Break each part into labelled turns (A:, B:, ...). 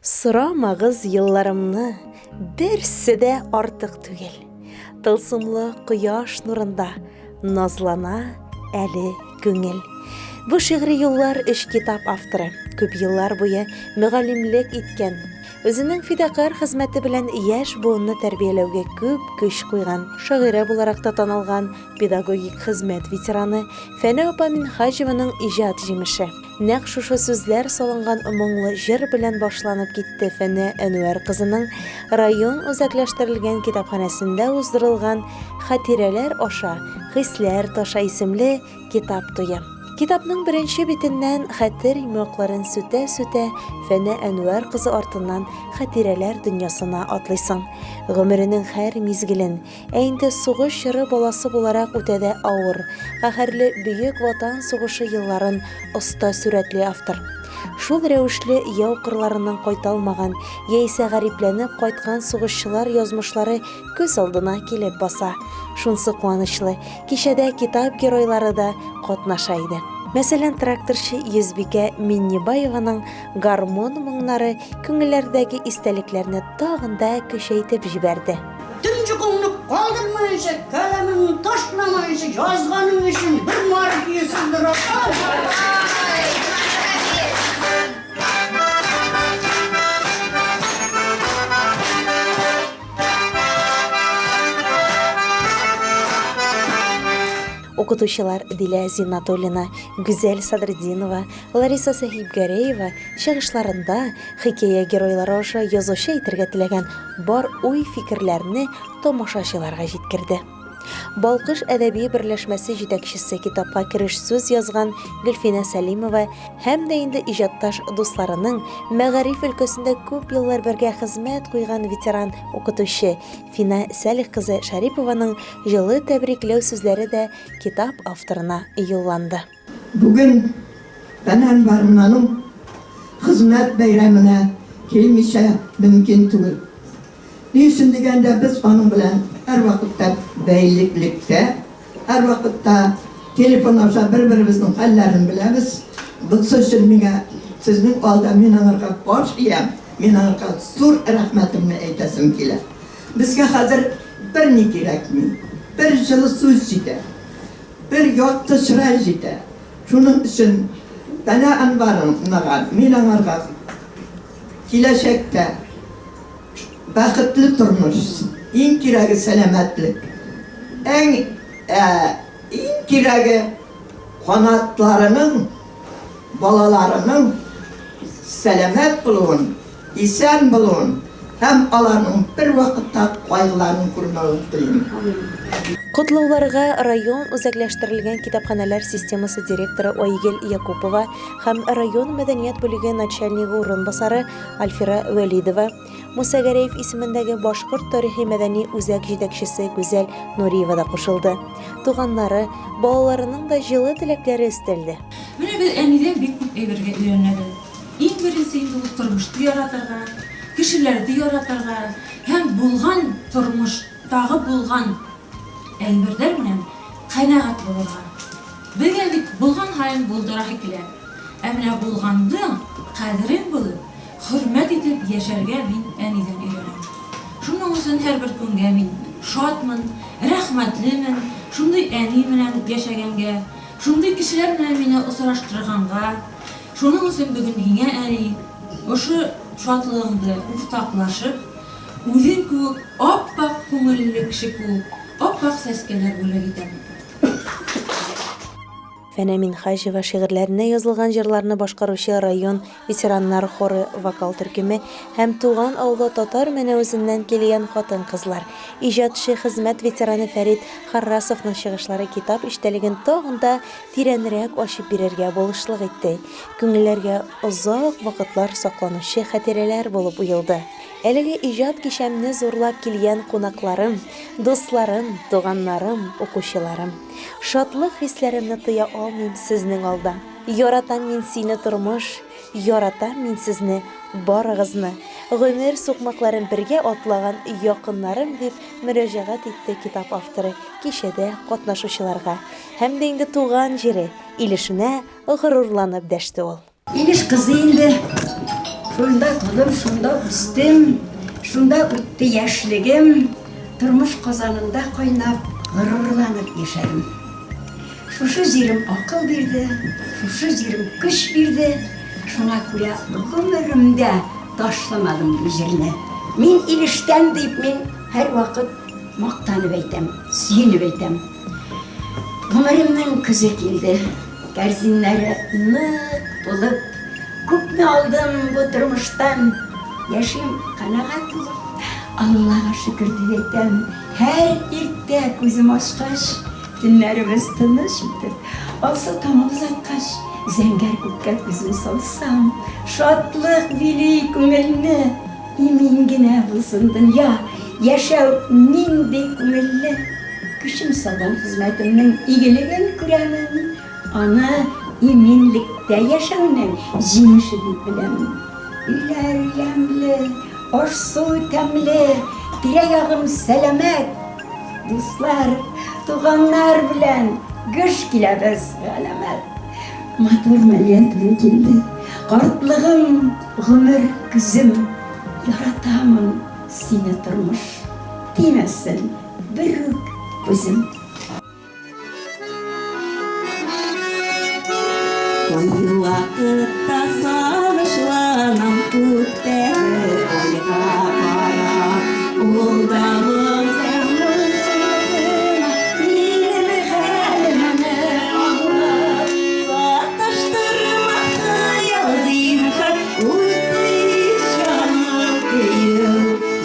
A: Сұрамағыз елларымны, берсі де артық түгел. Тылсымлы құяш нұрында назлана әлі көңіл. Бу шигъри юллар үш китап авторы, күп еллар буе мөгаллимлек иткән. Өзенең фидакар хезмәте белән яшь буынны тәрбияләүгә күп көч куйган, шагыйрә буларак та танылган педагогик хезмәт ветераны Фәнә апа Минхаҗеваның иҗат җимеше. Нәкъ шушы сүзләр салынган моңлы җыр белән башланып китте Фәнә Әнвәр кызының район үзәкләштерелгән китапханәсендә уздырылган «Хатирәләр аша, хисләр таша» исемле китап туе. Китапның беренче битеннән хәтер йомакларын сүтә-сүтә Фәнә Әнвәр кызы артыннан хатирәләр дөньясына атлыйсың. Гомеренең һәр мизгелен, инде сугыш чоры баласы буларак үтәдә авыр, каһәрле бөек ватан сугышы елларын оста сүрәтле автор. Шул рәвешле яу кырларыннан кайталмаган, яисә гарипләнеп кайткан сугышчылар язмышлары күз алдына килеп баса. Шунсы куанычлы, кичәдә китап геройлары да катнаша иде. Мәсәлән, тракторчы Йөзбикә Миннебаеваның гармон моңнары күңелләрдәге истәлекләрне тагын да көчәйтеп җибәрде.
B: Төнчүкеңне калдырмайча, каләмеңне ташламайча, язганың өчен бер марк йөзендер.
A: Укытучылар Дилә Зиннатуллина, Гүзәл Садриддинова, Лариса Сәхибгәрәева чыгышларында хикәя геройлары аша язучы әйтергә теләгән бар уй-фикерләрне тамашачыларга җиткерде. Балкыш әдәби берләшмәсе җитәкчесе, китапка кереш сүз язган Гөлфинә Сәлимова һәм дә инде иҗатташ дусларының мәгариф өлкәсендә күп еллар бергә хезмәт куйган ветеран укытучы Фина Сәлих кызы Шарипованың җылы тәбрикләү сүзләре дә китап авторына юлланды.
C: Бүген Фәнә Әнвәрнең хезмәт бәйрәменә килмичә мөмкин түгел. Ни өчен дигәндә, без аның белән һәр вакытта бәйлеклектә, һәр вакытта телефон аша бер-беребезнең хәлләрен беләбез. Бусы өчен миңа сезнең алда мин аңарга баш иям, мин аңарга зур рәхмәтемне әйтәсем килә. Безгә хәзер бер ни кирәкми, бер җылы сүз җитә, бер якты чырай җитә. Шуның өчен Фәнә Әнвәрнең мин аңарга киләчәктә бәхетле тормыш, иң кирәге сәламәтлек, иң кирәге канатларының, балаларының сәламәт булуын, исән булуын һәм аларның бер вакытта кайгыларын күрмәвен телим.
A: Котлауларга район үзәкләштерелгән китапханәләр системасы директоры Айгел Якупова һәм район мәдәният бүлеге начальнигы урынбасары Альфира Вәлидова, Муса Гәрәев исемендәге башкорт тарихи мәдәни үзәк җитәкчесе Гүзәл Нуриева да кушылды. Туганнары, балаларының да җылы теләкләре өстәлде.
D: Менә без әнидән бик күп әйбергә өйрәнәбез. Иң беренче инде тормышты яратырга, кешеләрне яратырга һәм булган тормыштагы булган әйберләр белән канәгать булырга. Безгә бит булган һайын булдырасы килә. Ә менә булгандың кадерен булып, хөрмәт итеп яшәргә мин әнидән өйрәнәм. Шуның өчен һәрбер көнгә мин шатмын, рәхмәтлемен, шундый әни белән яшәгәнгә, шундый кешеләр белән мине очраштырганга. Шуның өчен бүген миңа әни ошо шатлыгымды уртаклашып, үзен күк аппак күңелле кеше күк, аппак сәскәләр бүләк итәм.
A: Фәнә Минхаҗева шигырьләренә язылган җырларны башкаручы район ветераннар хоры вокал төркеме һәм туган авылы татар мәнәвезеннән килгән хатын-кызлар, иҗатчы хезмәт ветераны Фәрит Харрасовның чыгышлары китап эчтәлеген тагын да тирәнрәк ачып бирергә булышлык итте. Күңелләргә озак вакытлар сакланучы хатирәләр булып уелды. Әлеге иҗат кичәмне зурлап килгән кунакларым, дусларым, туганнарым, укучыларым. Шатлык хисләремне тыя алмыйм сезнең алда. Яратам мин сине тормыш, яратам мин сезне барыгызны. Гомер сукмакларын бергә атлаган якыннарым дип мөрәҗәгать итте китап авторы кичәдә катнашучыларга. Һәм дә инде туган җире Илешенә горурланып дәште ул.
B: Илеш кызы инде Шунда тудым, шунда үстем, шунда үтте яшьлегем, тормыш казанында кайнап, горурланып яшәдем. Шушы җирем акыл бирде, шушы җирем көч бирде, шуңа күрә гомеремдә ташламадым бу җирне. Мин илештән дип мин һәр вакыт мактанып әйтәм, сөенеп әйтәм. Гомеремнең көзе килде, кәрзиннәре нык булып, күпне алдым бу тормыштан, яшим канәгать булып, Аллага шөкер дип әйтәм. Һәр иртә күзем ачкач, төннәребез тыныч итеп, алсу тамагыз аткач, зәңгәр күккә күзен салсам, шатлык били күңелне, имин генә булсын дөнья, яшәү нинди күңелле. Көчем салган хезмәтемнең игелеген күрәмен, аны иминлектә яшәүнең җиңеше дип беләмен. Өйләр ямлы, аш-су тәмле, тирә-ягым сәламәт. Дуслар, туганнар белән гөш киләбез галәмәт. Матур мәлән туры килде, картлыгым, гомер күзем, яратамын сине тормыш, тимәсен бер үк күзем.
A: Кайгы вакытта сагышланам күктәге айга карап, ул дагы сәмле сагына, минем хәлемне аңлап. Саташтырма хыял зинһар, үтмеш җаным көйү,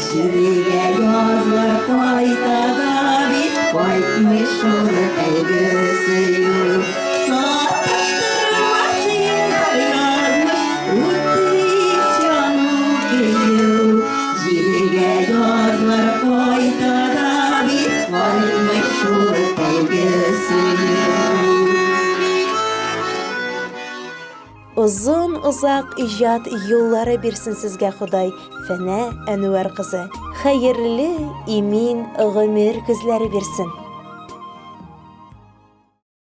A: җиргә язлар кайта да бит, кайтмый шул әйге сөю. Узын узак иҗат юллары бирсен сезгә Ходай, Фәнә Әнвәр кызы. Хәерле, имин гомер күзләре бирсен.